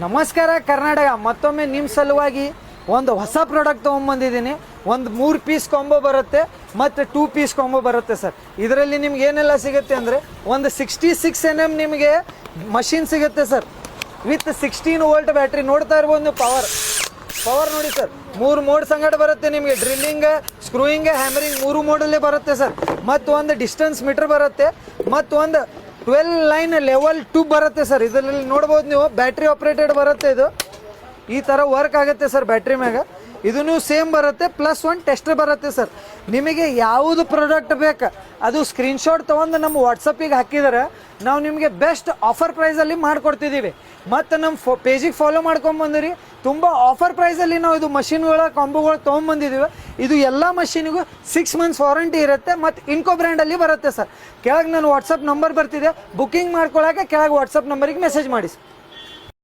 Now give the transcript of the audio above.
ನಮಸ್ಕಾರ ಕರ್ನಾಟಕ, ಮತ್ತೊಮ್ಮೆ ನಿಮ್ಮ ಸಲುವಾಗಿ ಒಂದು ಹೊಸ ಪ್ರಾಡಕ್ಟ್ ತೊಗೊಂಬಂದಿದ್ದೀನಿ. ಒಂದು 3 ಪೀಸ್ ಕಾಂಬೋ ಬರುತ್ತೆ ಮತ್ತು 2 ಪೀಸ್ ಕಾಂಬೋ ಬರುತ್ತೆ ಸರ್. ಇದರಲ್ಲಿ ನಿಮ್ಗೆ ಏನೆಲ್ಲ ಸಿಗುತ್ತೆ ಅಂದರೆ ಒಂದು 66 nm ನಿಮಗೆ ಮಷಿನ್ ಸಿಗುತ್ತೆ ಸರ್, ವಿತ್ 16 ವೋಲ್ಟ್ ಬ್ಯಾಟ್ರಿ. ನೋಡ್ತಾ ಇರ್ಬೋದು ಪವರ್ ನೋಡಿ ಸರ್. 3 ಮೋಡ್ ಸಂಗಡ ಬರುತ್ತೆ ನಿಮಗೆ, ಡ್ರಿಲ್ಲಿಂಗ್, ಸ್ಕ್ರೂಯಿಂಗ್, ಹ್ಯಾಮರಿಂಗ್ 3 ಮೋಡಲ್ಲೇ ಬರುತ್ತೆ ಸರ್. ಮತ್ತು ಒಂದು ಡಿಸ್ಟೆನ್ಸ್ ಮೀಟರ್ ಬರುತ್ತೆ, ಮತ್ತು ಒಂದು 12 ಲೈನ್ ಲೆವೆಲ್ 2 ಬರುತ್ತೆ ಸರ್. ಇದರಲ್ಲಿ ನೋಡ್ಬೋದು ನೀವು, ಬ್ಯಾಟ್ರಿ ಆಪ್ರೇಟೆಡ್ ಬರುತ್ತೆ. ಇದು ಈ ಥರ ವರ್ಕ್ ಆಗುತ್ತೆ ಸರ್ ಬ್ಯಾಟ್ರಿ ಮ್ಯಾಗ. ಇದೂ ಸೇಮ್ ಬರುತ್ತೆ, ಪ್ಲಸ್ 1 ಟೆಸ್ಟರ್ ಬರುತ್ತೆ ಸರ್. ನಿಮಗೆ ಯಾವುದು ಪ್ರಾಡಕ್ಟ್ ಬೇಕು ಅದು ಸ್ಕ್ರೀನ್ಶಾಟ್ ತೊಗೊಂಡು ನಮ್ಮ ವಾಟ್ಸಪ್ಪಿಗೆ ಹಾಕಿದರೆ ನಾವು ನಿಮಗೆ ಬೆಸ್ಟ್ ಆಫರ್ ಪ್ರೈಸಲ್ಲಿ ಮಾಡಿಕೊಡ್ತಿದ್ದೀವಿ. ಮತ್ತು ನಮ್ಮ ಪೇಜಿಗೆ ಫಾಲೋ ಮಾಡ್ಕೊಂಬಂದಿರಿ. ತುಂಬ ಆಫರ್ ಪ್ರೈಸಲ್ಲಿ ನಾವು ಇದು ಮಷಿನ್ಗಳ ಕಾಂಬೋಗಳು ತೊಗೊಂಬಂದಿದ್ದೀವಿ. ಇದು ಎಲ್ಲ ಮಷಿನಿಗೂ 6 ಮಂತ್ಸ್ ವಾರಂಟಿ ಇರುತ್ತೆ, ಮತ್ತು ಇನ್ಕೋ ಬ್ರ್ಯಾಂಡಲ್ಲಿ ಬರುತ್ತೆ ಸರ್. ಕೆಳಗೆ ನಾನು ವಾಟ್ಸಪ್ ನಂಬರ್ ಬರ್ತಿದೆ, ಬುಕ್ಕಿಂಗ್ ಮಾಡ್ಕೊಳ್ಳೋಕೆ ಕೆಳಗೆ ವಾಟ್ಸಪ್ ನಂಬರಿಗೆ ಮೆಸೇಜ್ ಮಾಡಿ ಸರ್.